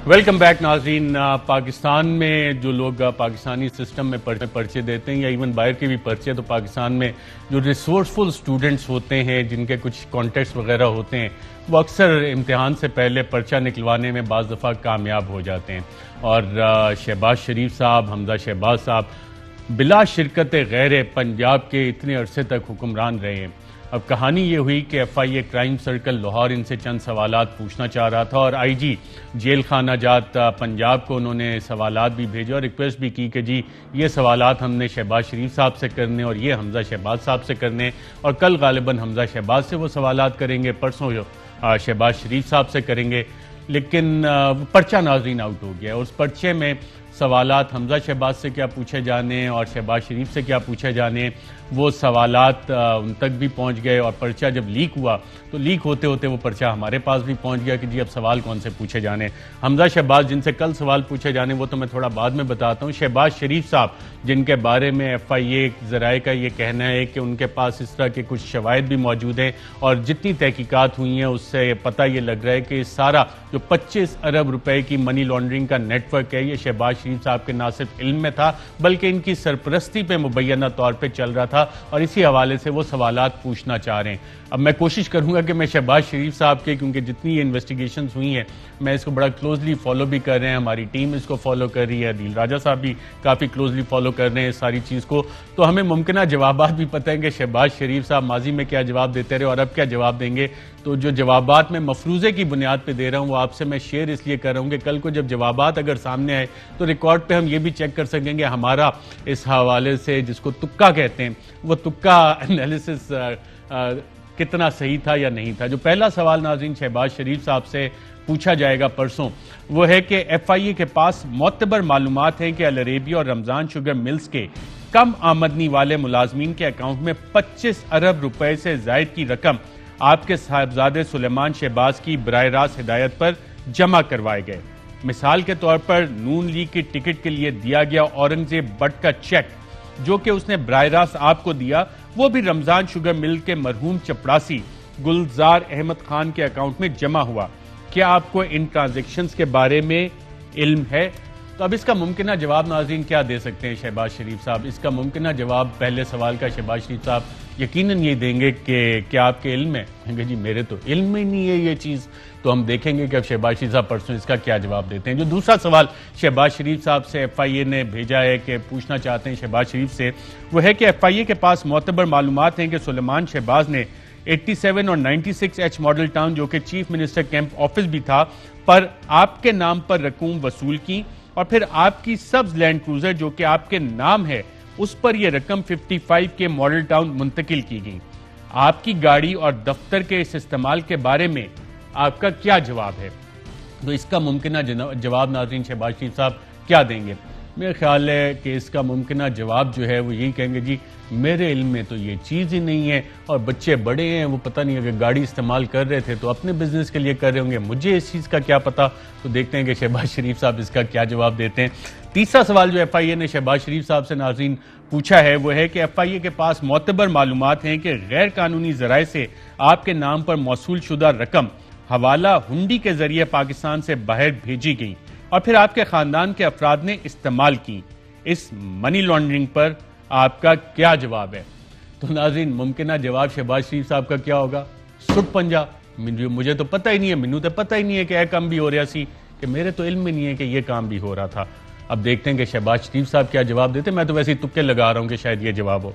Welcome back नाजरीन। पाकिस्तान में जो लोग पाकिस्तानी सिस्टम में पर्चे देते हैं या इवन बाहर के भी पर्चे, तो पाकिस्तान में जो रिसोर्सफुल स्टूडेंट्स होते हैं जिनके कुछ कॉन्टेस्ट वगैरह होते हैं वो अक्सर इम्तिहान से पहले पर्चा निकलवाने में बाज़ दफ़ा कामयाब हो जाते हैं। और शहबाज शरीफ साहब, हमजा शहबाज साहब बिला शिरकत गैर पंजाब के इतने अरसे तक हुक्मरान रहे हैं। अब कहानी ये हुई कि FIA क्राइम सर्कल लाहौर इनसे चंद सवालात पूछना चाह रहा था और IG जेल खाना जात पंजाब को उन्होंने सवालात भी भेजे और रिक्वेस्ट भी की कि जी ये सवालात हमने शहबाज शरीफ साहब से करने और ये हमजा शहबाज साहब से करने, और कल गालिबन हमजा शहबाज से वो सवालात करेंगे, परसों शहबाज शरीफ साहब से करेंगे। लेकिन पर्चा नाजरीन आउट हो गया। उस पर्चे में सवालात हमजा शहबाज से क्या पूछे जाने और शहबाज शरीफ से क्या पूछे जाने, वो सवालात उन तक भी पहुंच गए। और पर्चा जब लीक हुआ तो लीक होते होते वो पर्चा हमारे पास भी पहुंच गया कि जी अब सवाल कौन से पूछे जाने। हमजा शहबाज जिनसे कल सवाल पूछे जाने वो तो मैं थोड़ा बाद में बताता हूँ। शहबाज शरीफ साहब जिनके बारे में FIA ज़राए का ये कहना है कि उनके पास इस तरह के कुछ शवाहिद भी मौजूद हैं और जितनी तहकीकात हुई हैं उससे पता ये लग रहा है कि सारा जो 25 अरब रुपए की मनी लॉन्ड्रिंग का नेटवर्क है ये शहबाज शरीफ साहब के ना सिर्फ इल्म में था बल्कि इनकी सरपरस्ती पे मुबैना तौर पे चल रहा था और इसी हवाले से वो सवालात पूछना चाह रहे हैं। अब मैं कोशिश करूंगा कि मैं शहबाज शरीफ साहब के, क्योंकि जितनी ये इन्वेस्टिगेशंस हुई हैं मैं इसको बड़ा क्लोजली फॉलो भी कर रहे हैं, हमारी टीम इसको फॉलो कर रही है, दिल राजा साहब भी काफ़ी क्लोजली फॉलो कर रहे हैं इस सारी चीज़ को, तो हमें मुमकिन जवाबात भी पता है कि शहबाज शरीफ साहब माजी में क्या जवाब देते रहे और अब क्या जवाब देंगे। तो जो जवाबात मैं मफरूज़े की बुनियाद पर दे रहा हूँ वो आपसे मैं शेयर इसलिए कर रहा हूँ कि कल को जब जवाबात अगर सामने आए तो रिकॉर्ड पे हम ये भी चेक कर सकेंगे हमारा इस हवाले से, जिसको तुक्का कहते हैं, वो तुक्का एनालिसिस कितना सही था या नहीं था। जो पहला सवाल नाज़रीन शहबाज शरीफ साहब से पूछा जाएगा परसों वो है कि FIA के पास मोतबर मालूमात हैं कि अल अरेबिया और रमज़ान शुगर मिल्स के कम आमदनी वाले मुलाजमीन के अकाउंट में 25 अरब रुपए से जायद की रकम आपके साहबजादे सुलेमान शहबाज की बराह रास्त हिदायत पर जमा करवाए गए। मिसाल के तौर पर नून लीग की टिकट के लिए दिया गया औरंगजेब बट का चेक जो कि उसने बराह रास्त आपको दिया वो भी रमजान शुगर मिल के मरहूम चपड़ासी गुलजार अहमद खान के अकाउंट में जमा हुआ। क्या आपको इन ट्रांजैक्शंस के बारे में इल्म है? तो अब इसका मुमकिन जवाब नाज़रीन क्या दे सकते हैं शहबाज शरीफ साहब? इसका मुमकिन जवाब पहले सवाल का शहबाज शरीफ साहब यकीनन ये देंगे कि क्या आपके इल्म है? कहेंगे जी मेरे तो इल्म ही नहीं है ये चीज़। तो हम देखेंगे कि अब शहबाज शरीफ साहब परसों इसका क्या जवाब देते हैं। जो दूसरा सवाल शहबाज शरीफ साहब से FIA ने भेजा है कि पूछना चाहते हैं शहबाज शरीफ से, वो है कि FIA के पास मोतबर मालूमात हैं कि सुलेमान शहबाज ने 87 और 96H मॉडल टाउन जो कि चीफ मिनिस्टर कैंप ऑफिस भी था पर आपके नाम पर रकूम वसूल की और फिर आपकी सब्ज लैंड क्रूजर जो कि आपके नाम है उस पर यह रकम 55 के मॉडल टाउन मुंतकिल की गई। आपकी गाड़ी और दफ्तर के इस इस्तेमाल के बारे में आपका क्या जवाब है? तो इसका मुमकिन जवाब नाज़रीन शहबाज शरीफ साहब क्या देंगे? मेरा ख्याल है कि इसका मुमकिन जवाब जो है वो यही कहेंगे जी मेरे इल्म में तो ये चीज़ ही नहीं है और बच्चे बड़े हैं, वो पता नहीं अगर गाड़ी इस्तेमाल कर रहे थे तो अपने बिजनेस के लिए कर रहे होंगे, मुझे इस चीज़ का क्या पता। तो देखते हैं कि शहबाज शरीफ साहब इसका क्या जवाब देते हैं। तीसरा सवाल जो FIA ने शहबाज शरीफ साहब से नाज़रीन पूछा है वो है कि FIA के पास मोतबर मालूमात हैं कि गैर कानूनी ज़राए से आपके नाम पर मौसूल शुदा रकम हवाला हुंडी के जरिए पाकिस्तान से बाहर भेजी गई और फिर आपके खानदान के अफराद ने इस्तेमाल की। इस मनी लॉन्ड्रिंग पर आपका क्या जवाब है? तो नाज़रीन मुमकिन जवाब शहबाज शरीफ साहब का क्या होगा? सुट पंजा, मुझे तो पता ही नहीं है, मैनू तो पता ही नहीं है कि यह काम भी हो रहा सी, कि मेरे तो इल्म में नहीं है कि यह काम भी हो रहा था। अब देखते हैं कि शहबाज शरीफ साहब क्या जवाब देते। मैं तो वैसे ही तुक्के लगा रहा हूं कि शायद ये जवाब हो।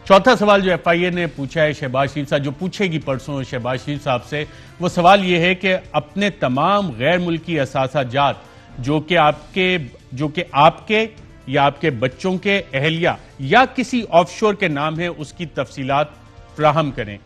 चौथा सवाल जो FIA ने पूछा है शहबाज शरीफ साहब, जो पूछेगी परसों शहबाज शरीफ साहब से, वो सवाल ये है कि अपने तमाम गैर मुल्की असासाजात जो कि आपके या आपके बच्चों के अहलिया या किसी ऑफशोर के नाम है उसकी तफसीलात फ्राहम करें।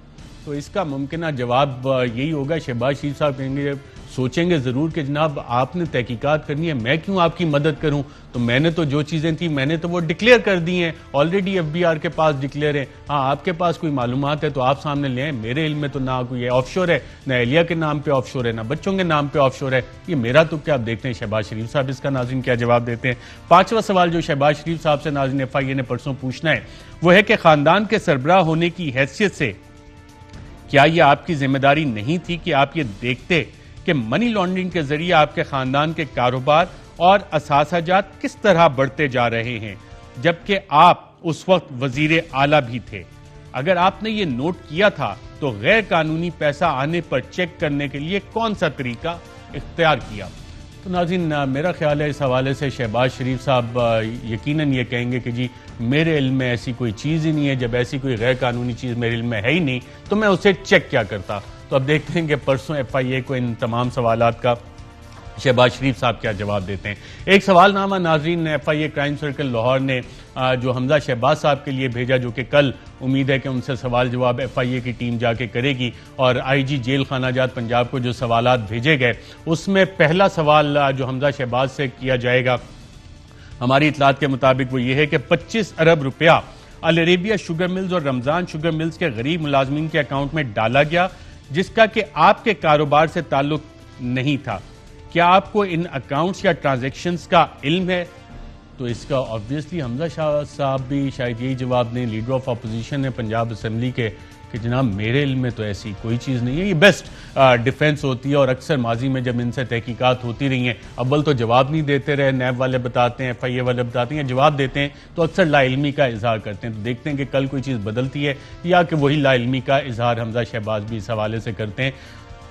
तो इसका मुमकिन जवाब यही होगा। शहबाज शरीफ साहब कहेंगे, सोचेंगे ज़रूर कि जनाब आपने तहकीकात करनी है, मैं क्यों आपकी मदद करूं? तो मैंने तो जो चीज़ें थी मैंने तो वो डिक्लेयर कर दी हैं, ऑलरेडी FBR के पास डिक्लेयर है। हाँ आपके पास कोई मालूमात है तो आप सामने ले आए, मेरे इल्म में तो ना कोई ऑफशोर है, ना एहलिया के नाम पे ऑफशोर है, ना बच्चों के नाम पे ऑफशोर है। ये मेरा तो क्या, आप देखते हैं शहबाज शरीफ साहब इसका नाज़रीन क्या जवाब देते हैं। पांचवा सवाल जो शहबाज शरीफ साहब से नाज़रीन FIA ने परसों पूछना है वो है कि खानदान के सरबराह होने की हैसियत से क्या यह आपकी जिम्मेदारी नहीं थी कि आप ये देखते कि मनी लॉन्ड्रिंग के जरिए आपके खानदान के कारोबार और असासाजात किस तरह बढ़ते जा रहे हैं, जबकि आप उस वक्त वजीर आला भी थे। अगर आपने ये नोट किया था तो गैर कानूनी पैसा आने पर चेक करने के लिए कौन सा तरीका इख्तियार किया? तो नाज़रीन, मेरा ख्याल है इस हवाले से शहबाज शरीफ साहब यकीनन ये कहेंगे कि जी मेरे इल्म में ऐसी कोई चीज़ ही नहीं है, जब ऐसी कोई गैर कानूनी चीज़ मेरे इल्म में है ही नहीं तो मैं उसे चेक क्या करता। तो अब देखते हैं कि परसों FIA को इन तमाम सवालात का शहबाज शरीफ साहब क्या जवाब देते हैं। एक सवालनामा नाज़रीन FIA क्राइम सर्कल लाहौर ने जो हमजा शहबाज साहब के लिए भेजा, जो कि कल उम्मीद है कि उनसे सवाल जवाब FIA की टीम जाके करेगी, और IG जेल खानाजात पंजाब को जो सवालात भेजे गए उसमें पहला सवाल जो हमजा शहबाज से किया जाएगा हमारी इतलात के मुताबिक वो ये है कि 25 अरब रुपया अल अरेबिया शुगर मिल्स और रमजान शुगर मिल्स के गरीब मुलाजमीन के अकाउंट में डाला गया, जिसका कि आपके कारोबार से ताल्लुक नहीं था। क्या आपको इन अकाउंट्स या ट्रांजैक्शंस का इल्म है? तो इसका ऑब्वियसली हमजा शाह साहब भी शायद यही जवाब दें, लीडर ऑफ अपोजिशन है पंजाब असम्बली के, कि जनाब मेरे इल्म में तो ऐसी कोई चीज़ नहीं है। ये बेस्ट डिफेंस होती है और अक्सर माजी में जब इनसे तहकीकात होती रही हैं, अव्वल तो जवाब नहीं देते रहे, नैब वाले बताते हैं, FIA वाले बताते हैं, जवाब देते हैं तो अक्सर लाइल्मी का इजहार करते हैं। तो देखते हैं कि कल कोई चीज़ बदलती है या कि वही लाइल्मी का इजहार हमजा शहबाज भी इस हवाले से करते हैं।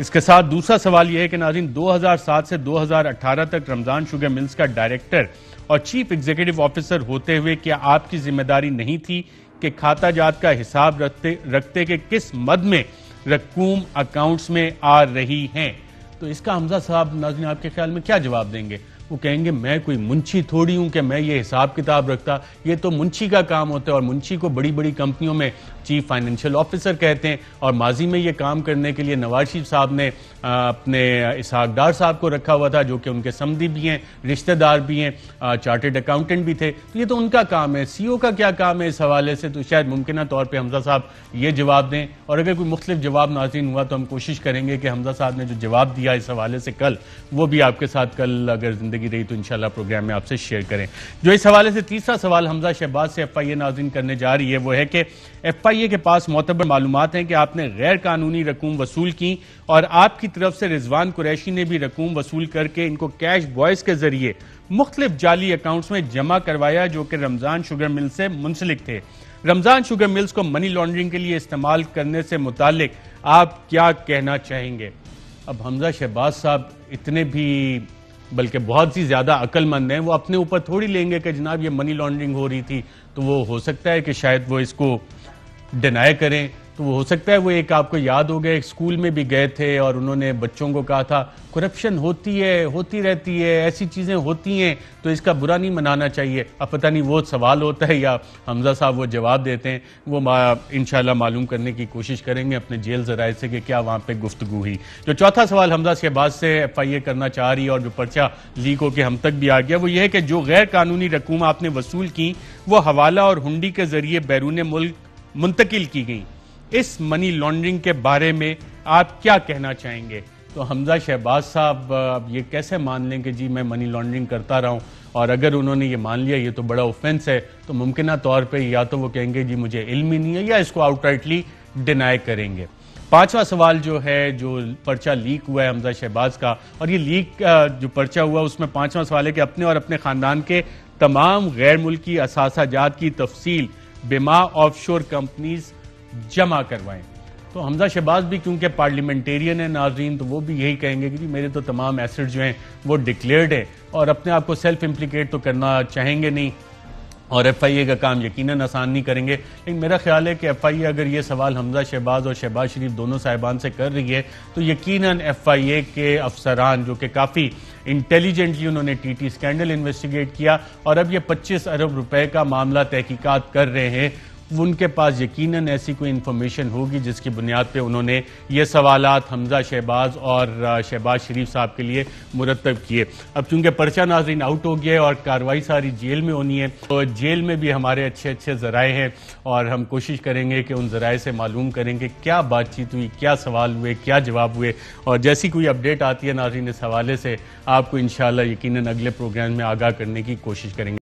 इसके साथ दूसरा सवाल यह है कि नाज़रीन 2007 से 2018 तक रमजान शुगर मिल्स का डायरेक्टर और चीफ एग्जीक्यूटिव ऑफिसर होते हुए क्या आपकी जिम्मेदारी नहीं थी कि खाता जात का हिसाब रखते कि किस मद में रकूम अकाउंट्स में आ रही हैं? तो इसका हमजा साहब नाज़रीन आपके ख्याल में क्या जवाब देंगे? वो कहेंगे मैं कोई मुंशी थोड़ी हूं कि मैं ये हिसाब किताब रखता, ये तो मुंशी का काम होता है, और मुंशी को बड़ी बड़ी कंपनियों में चीफ फाइनेंशियल ऑफिसर कहते हैं। और माजी में ये काम करने के लिए नवाज शरीफ साहब ने अपने इसहाक डार साहब को रखा हुआ था, जो कि उनके समधी भी हैं, रिश्तेदार भी हैं, चार्टर्ड अकाउंटेंट भी थे। तो ये तो उनका काम है, CEO का क्या काम है इस हवाले से? तो शायद मुमकिन तौर पर हमजा साहब ये जवाब दें, और अगर कोई मुख्तलिफ जवाब नाज़रीन हुआ तो हम कोशिश करेंगे कि हमजा साहब ने जो जवाब दिया इस हवाले से कल, वो भी आपके साथ कल अगर जिंदगी रही तो इंशाल्लाह प्रोग्राम में आपसे शेयर करें। जो इस हवाले से तीसरा सवाल हमजा शहबाज से FIA नाज़रीन करने जा रही है वो है कि FIA के पास मोतबर मालूमात हैं कि आपने गैर कानूनी रकूम वसूल की और आपकी तरफ से रिजवान कुरैशी ने भी रकूम वसूल करके इनको कैश बॉयज के जरिए मुख्तलिफ जाली अकाउंट्स में जमा करवाया, जो कि रमजान शुगर मिल से मुंसलिक थे। रमजान शुगर मिल्स को मनी लॉन्ड्रिंग के लिए इस्तेमाल करने से मुतालिक आप क्या कहना चाहेंगे? अब हमजा शहबाज साहब इतने भी बल्कि बहुत ही ज्यादा अक्लमंद हैं, वो अपने ऊपर थोड़ी लेंगे कि जनाब ये मनी लॉन्ड्रिंग हो रही थी। तो वो हो सकता है कि शायद वो इसको डिनाई करें, तो वो हो सकता है वो एक आपको याद हो गया, एक स्कूल में भी गए थे और उन्होंने बच्चों को कहा था करप्शन होती है, होती रहती है, ऐसी चीज़ें होती हैं तो इसका बुरा नहीं मनाना चाहिए। अब पता नहीं वो सवाल होता है या हमजा साहब वो जवाब देते हैं, वो इंशाल्लाह मालूम करने की कोशिश करेंगे अपने जेल ज़राए से कि क्या वहाँ पे गुफ्तगू हुई। जो चौथा सवाल हमजा शहबाज से FIA करना चाह रही है और जो पर्चा लीक होकर हम तक भी आ गया, वो ये है कि जो गैर कानूनी रकूम आपने वसूल की वो हवाला और हुंडी के जरिए बैरून मुल्क मुंतकिल की गई, इस मनी लॉन्ड्रिंग के बारे में आप क्या कहना चाहेंगे? तो हमजा शहबाज साहब अब ये कैसे मान लें कि जी मैं मनी लॉन्ड्रिंग करता रहा हूं, और अगर उन्होंने ये मान लिया ये तो बड़ा ऑफेंस है, तो मुमकिन तौर पे या तो वो कहेंगे जी मुझे इल्म ही नहीं है, या इसको आउटराइटली डिनाई करेंगे। पांचवा सवाल जो है, जो पर्चा लीक हुआ है हमजा शहबाज का, और ये लीक जो पर्चा हुआ उसमें पांचवा सवाल है कि अपने और अपने खानदान के तमाम गैर मुल्की असासाजात की तफसील बिमा ऑफशोर कंपनीज जमा करवाएं। तो हमजा शहबाज भी क्योंकि पार्लियामेंटेरियन है नाज़रीन, तो वो भी यही कहेंगे कि जी मेरे तो तमाम एसेट जो हैं वो डिक्लेयर्ड है, और अपने आप को सेल्फ इम्प्लीकेट तो करना चाहेंगे नहीं, और FIA का काम यकीनन आसान नहीं करेंगे। लेकिन मेरा ख्याल है कि FIA अगर ये सवाल हमजा शहबाज और शहबाज शरीफ दोनों साहिबान से कर रही है तो यकीनन FIA के अफसरान जो कि काफ़ी इंटेलिजेंटली उन्होंने TT स्कैंडल इन्वेस्टिगेट किया और अब ये 25 अरब रुपए का मामला तहकीकात कर रहे हैं, उनके पास यकीनन ऐसी कोई इंफॉर्मेशन होगी जिसकी बुनियाद पे उन्होंने ये सवालात हमजा शहबाज और शहबाज शरीफ साहब के लिए मुरतब किए। अब चूंकि पर्चा नाज़रीन आउट हो गया और कार्रवाई सारी जेल में होनी है, तो जेल में भी हमारे अच्छे अच्छे ज़राए हैं और हम कोशिश करेंगे कि उन ज़राए से मालूम करें कि क्या बातचीत हुई, क्या सवाल हुए, क्या जवाब हुए, और जैसी कोई अपडेट आती है नाज़रीन इस हवाले से आपको इंशाअल्लाह यकीनन अगले प्रोग्राम में आगाह करने की कोशिश करेंगे।